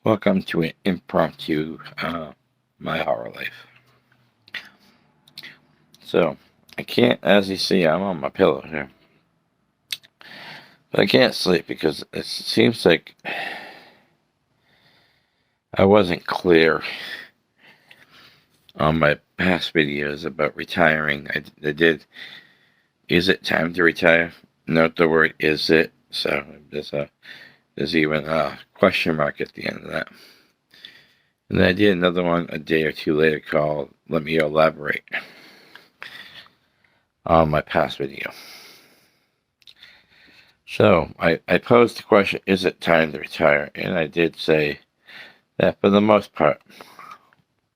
Welcome to an impromptu My Horror Life. So, I can't, as you see, I'm on my pillow here. But I can't sleep because it seems like I wasn't clear on my past videos about retiring. I did, is it time to retire? Note the word is it. So, there's even a question mark at the end of that. And then I did another one a day or two later called Let Me Elaborate on my past video. So I posed the question, is it time to retire? And I did say that for the most part,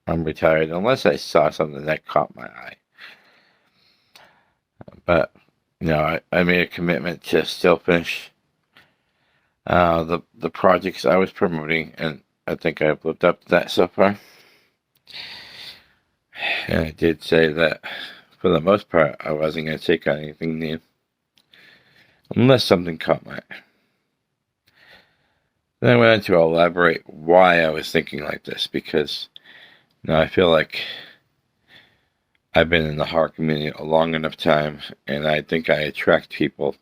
I'm retired unless I saw something that caught my eye. But, I made a commitment to still finish the projects I was promoting, and I think I've lived up to that so far. And I did say that for the most part, I wasn't going to take on anything new unless something caught my eye. Then I went on to elaborate why I was thinking like this, because I feel like I've been in the horror community a long enough time, and I think I attract people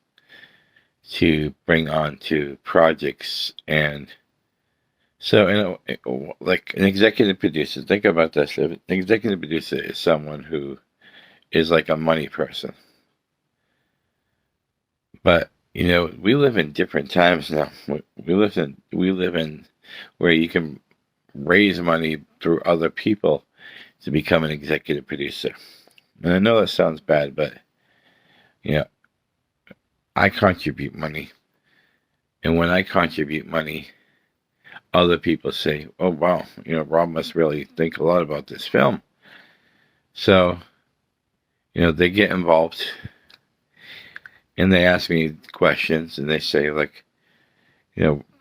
to bring on to projects. And so, like an executive producer, think about this. An executive producer is someone who is like a money person. But, we live in different times now. We live in where you can raise money through other people to become an executive producer. And I know that sounds bad, but I contribute money. And when I contribute money, other people say, oh, wow, Rob must really think a lot about this film. So, they get involved and they ask me questions and they say, like,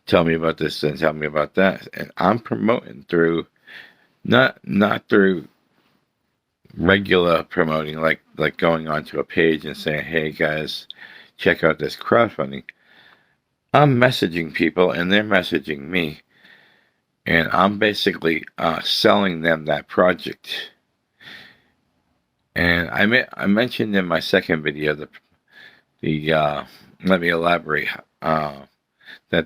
tell me about this and tell me about that. And I'm promoting through, not through regular promoting, like going onto a page and saying, hey guys, check out this crowdfunding. I'm messaging people and they're messaging me, and I'm basically selling them that project. And I mentioned in my second video let me elaborate, that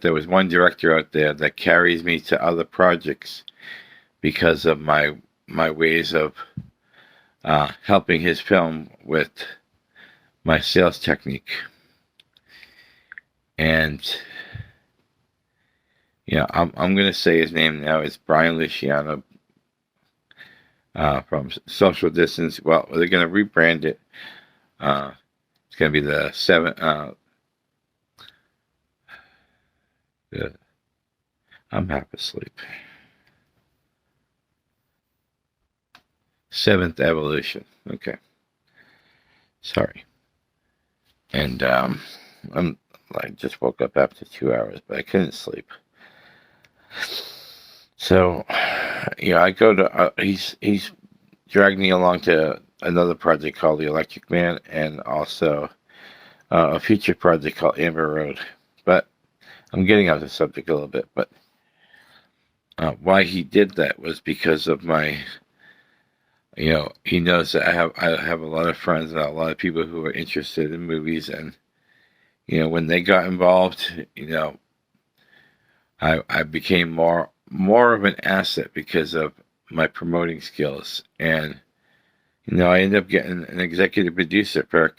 there was one director out there that carries me to other projects because of my ways of helping his film with my sales technique. And I'm going to say his name now. It's Brian Luciano from Social Distance. Well, they're going to rebrand it. It's going to be the I'm half asleep. Seventh Evolution. Okay. Sorry. And I just woke up after 2 hours, but I couldn't sleep. So, I go to he's dragged me along to another project called The Electric Man, and also a future project called Amber Road. But I'm getting off the subject a little bit. But why he did that was because of my, he knows that I have a lot of friends and a lot of people who are interested in movies, and when they got involved, I became more of an asset because of my promoting skills. And I ended up getting an executive producer perk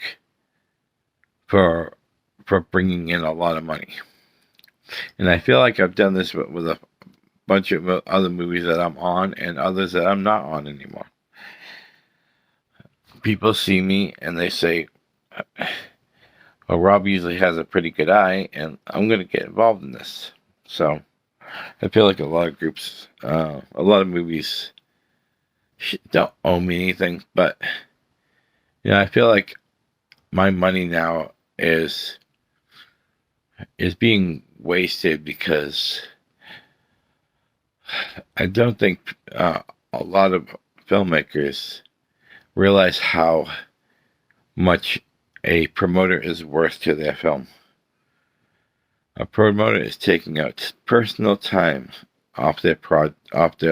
for bringing in a lot of money. And I feel like I've done this with a bunch of other movies that I'm on and others that I'm not on anymore. People see me and they say, well, Rob usually has a pretty good eye, and I'm going to get involved in this. So I feel like a lot of groups, a lot of movies don't owe me anything, but I feel like my money now is being wasted because I don't think a lot of filmmakers realize how much a promoter is worth to their film. A promoter is taking out personal time off their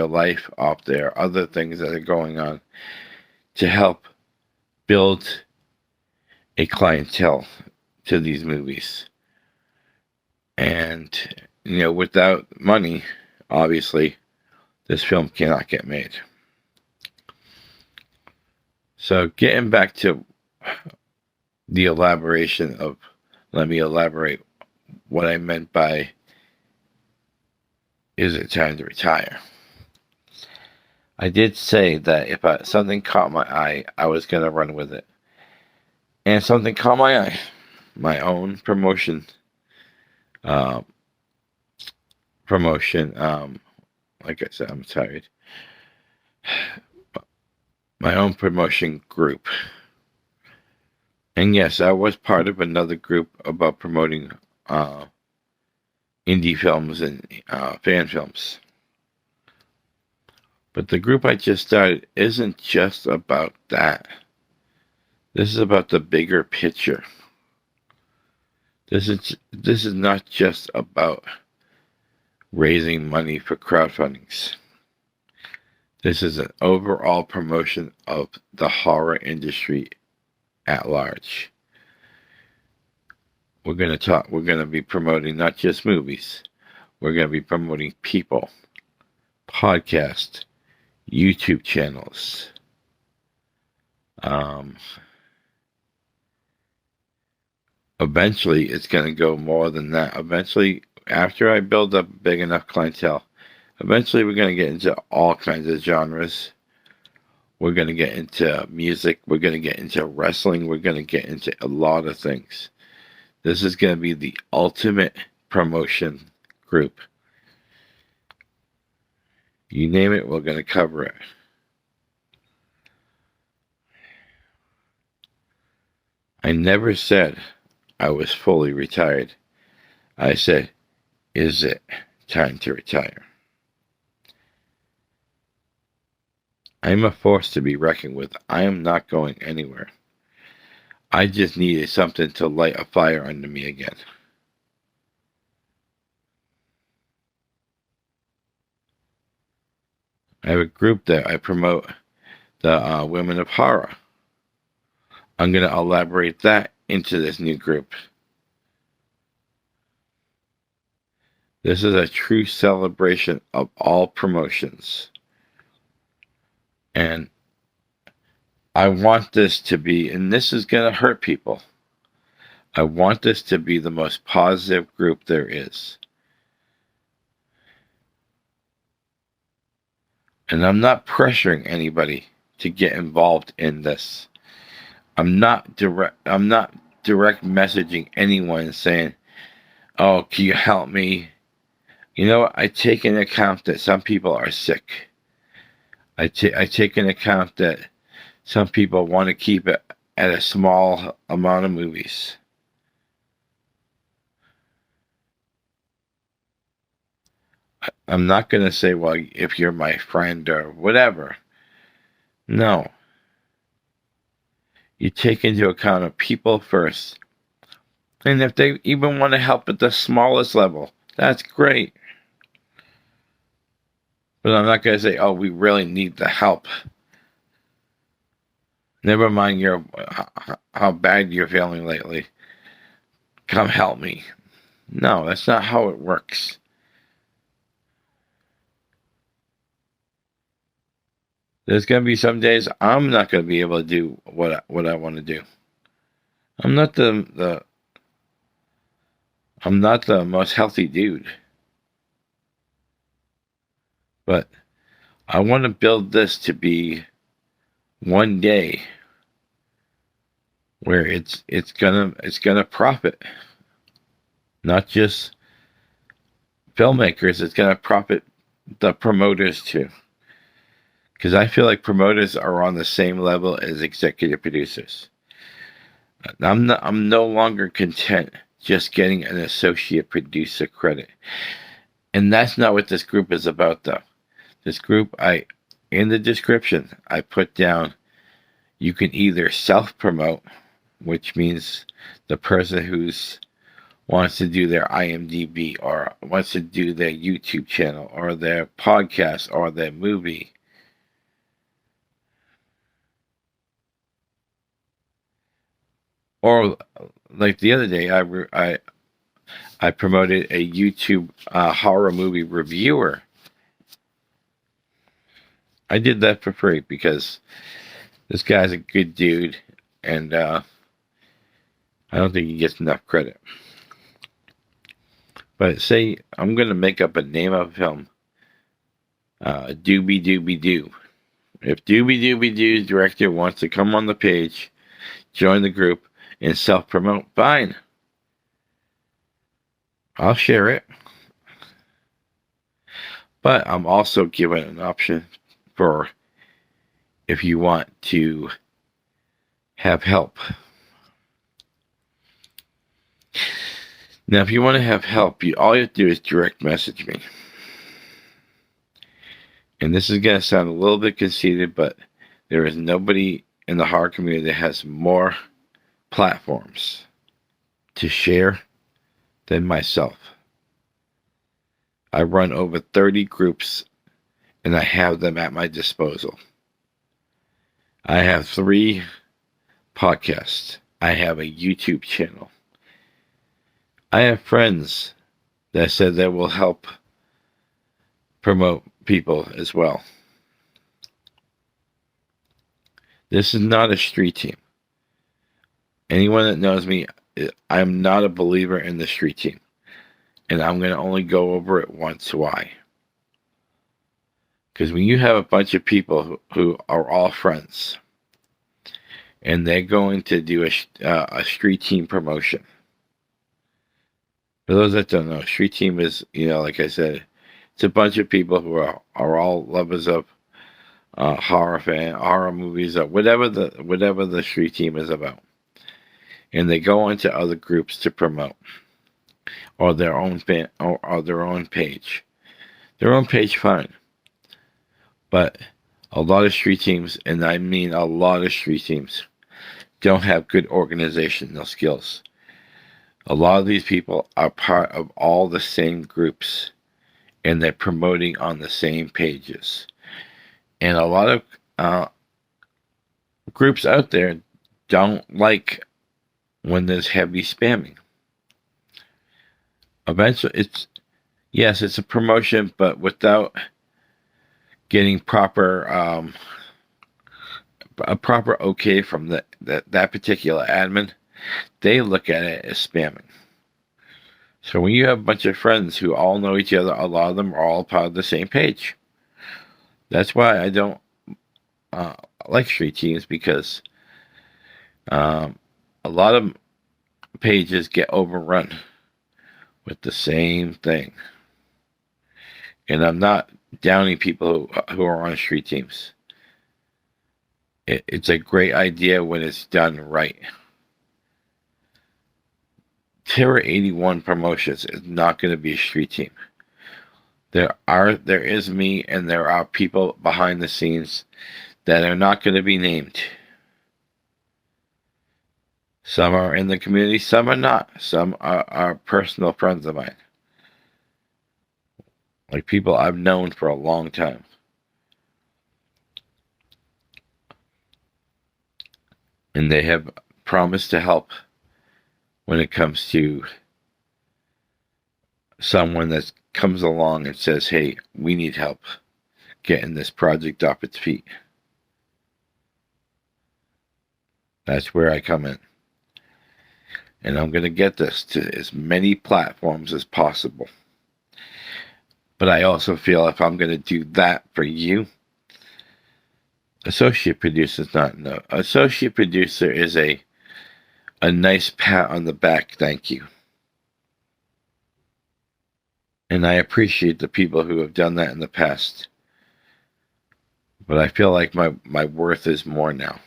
life, off their other things that are going on, to help build a clientele to these movies. And, without money, obviously, this film cannot get made. So getting back to the elaboration of, let me elaborate what I meant by, is it time to retire? I did say that if something caught my eye, I was going to run with it. And something caught my eye. My own promotion. Like I said, I'm tired. My own promotion group. And yes, I was part of another group about promoting indie films and fan films. But the group I just started isn't just about that. This is about the bigger picture. This is not just about raising money for crowdfundings. This is an overall promotion of the horror industry at large. We're going to be promoting not just movies. We're going to be promoting people, podcasts, YouTube channels. Eventually, it's going to go more than that. Eventually, after I build up a big enough clientele, eventually we're going to get into all kinds of genres. We're going to get into music. We're going to get into wrestling. We're going to get into a lot of things. This is going to be the ultimate promotion group. You name it, we're going to cover it. I never said I was fully retired. I said, is it time to retire? I'm a force to be reckoned with. I am not going anywhere. I just needed something to light a fire under me again. I have a group that I promote, the Women of Horror. I'm going to elaborate that into this new group. This is a true celebration of all promotions. And I want this to be, and this is going to hurt people, I want this to be the most positive group there is. And I'm not pressuring anybody to get involved in this. I'm not direct messaging anyone saying, oh, can you help me? You know what? I take into account that some people are sick. I take into account that some people want to keep it at a small amount of movies. I'm not going to say, well, if you're my friend or whatever. No. You take into account of people first. And if they even want to help at the smallest level, that's great. But I'm not going to say, oh, we really need the help. Never mind how bad you're feeling lately. Come help me. No, that's not how it works. There's going to be some days I'm not going to be able to do what I want to do. I'm not the most healthy dude. But I want to build this to be one day where it's gonna profit. Not just filmmakers, it's gonna profit the promoters too. Because I feel like promoters are on the same level as executive producers. I'm no longer content just getting an associate producer credit. And that's not what this group is about, though. This group, in the description, I put down, you can either self-promote, which means the person who's wants to do their IMDb or wants to do their YouTube channel or their podcast or their movie. Or like the other day, I promoted a YouTube horror movie reviewer. I did that for free because this guy's a good dude, and I don't think he gets enough credit. But say I'm going to make up a name of a film, Doobie Doobie Doo. If Doobie Doobie Doo's director wants to come on the page, join the group, and self-promote, fine. I'll share it. But I'm also giving an option for if you want to have help. Now, if you want to have help, all you have to do is direct message me. And this is going to sound a little bit conceited, but there is nobody in the horror community that has more platforms to share than myself. I run over 30 groups, and I have them at my disposal. I have 3 podcasts. I have a YouTube channel. I have friends that said they will help promote people as well. This is not a street team. Anyone that knows me, I'm not a believer in the street team. And I'm going to only go over it once. Why? Because when you have a bunch of people who are all friends, and they're going to do a street team promotion. For those that don't know, street team is, like I said, it's a bunch of people who are all lovers of horror movies, or whatever the street team is about, and they go into other groups to promote, or their own or their own page. Their own page, fine, but a lot of street teams, and I mean a lot of street teams, don't have good organizational skills. A lot of these people are part of all the same groups, and they're promoting on the same pages. And a lot of groups out there don't like when there's heavy spamming. Eventually, it's a promotion, but without getting a proper okay from that particular admin, they look at it as spamming. So when you have a bunch of friends who all know each other, a lot of them are all part of the same page. That's why I don't like street teams, because a lot of pages get overrun with the same thing. And I'm not downing people who are on street teams. It's a great idea when it's done right. Terror 81 Promotions is not going to be a street team. There is me, and there are people behind the scenes that are not going to be named. Some are in the community, some are not. Some are personal friends of mine. Like people I've known for a long time. And they have promised to help when it comes to someone that comes along and says, hey, we need help getting this project off its feet. That's where I come in. And I'm going to get this to as many platforms as possible. But I also feel if I'm going to do that for you, associate producer is not enough. Associate producer is a nice pat on the back, thank you. And I appreciate the people who have done that in the past. But I feel like my worth is more now.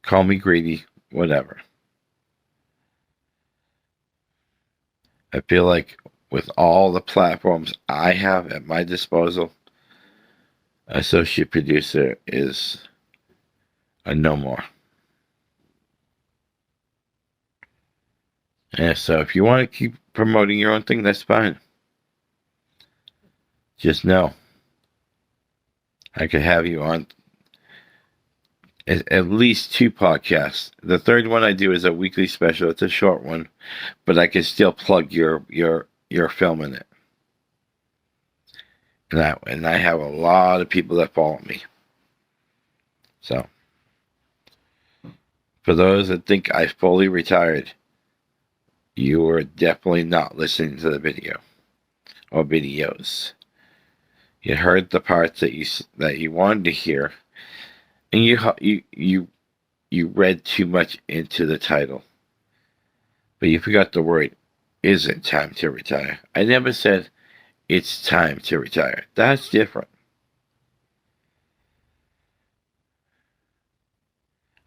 Call me greedy, whatever. I feel like with all the platforms I have at my disposal, associate producer is a no more. And so if you want to keep promoting your own thing, that's fine. Just know I could have you on at least 2 podcasts. The third one I do is a weekly special. It's a short one, but I can still plug your film in it. And I have a lot of people that follow me. So for those that think I fully retired, you are definitely not listening to the video or videos. You heard the parts that you wanted to hear, and you read too much into the title, but you forgot the word. Is it time to retire? I never said it's time to retire. That's different.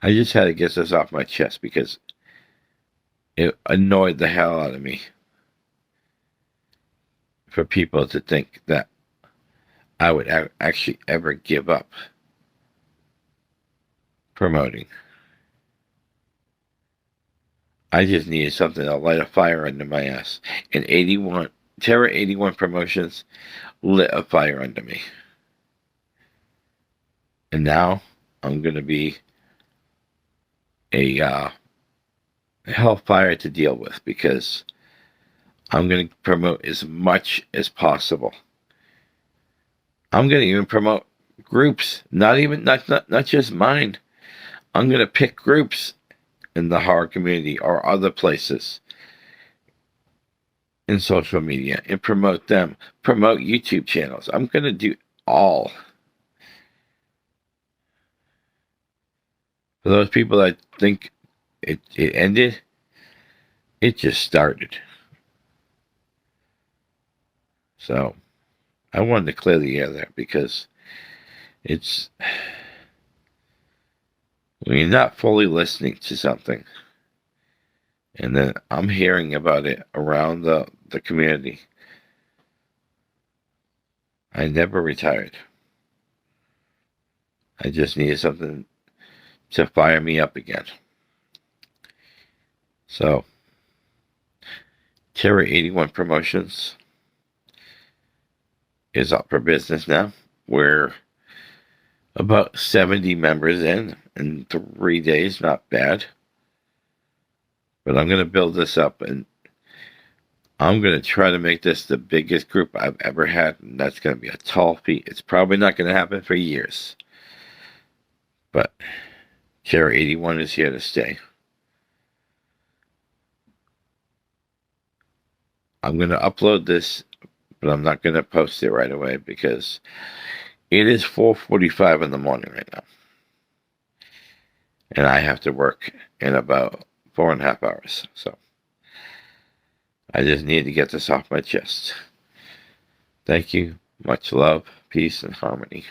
I just had to get this off my chest because it annoyed the hell out of me for people to think that I would actually ever give up promoting. I just needed something to light a fire under my ass. And Terror 81 Promotions lit a fire under me. And now I'm going to be a hellfire to deal with because I'm going to promote as much as possible. I'm going to even promote groups, not just mine. I'm going to pick groups in the horror community or other places in social media and promote them. Promote YouTube channels. I'm going to do all. For those people that think it ended, it just started. So I wanted to clear the air there because it's when you're not fully listening to something and then I'm hearing about it around the community. I never retired. I just needed something to fire me up again. So, Terror 81 Promotions is up for business now. We're about 70 members in 3 days. Not bad. But I'm going to build this up and I'm going to try to make this the biggest group I've ever had. And that's going to be a tall feat. It's probably not going to happen for years. But Terror 81 is here to stay. I'm going to upload this, but I'm not going to post it right away because it is 4:45 in the morning right now. And I have to work in about 4.5 hours. So I just need to get this off my chest. Thank you. Much love, peace, and harmony.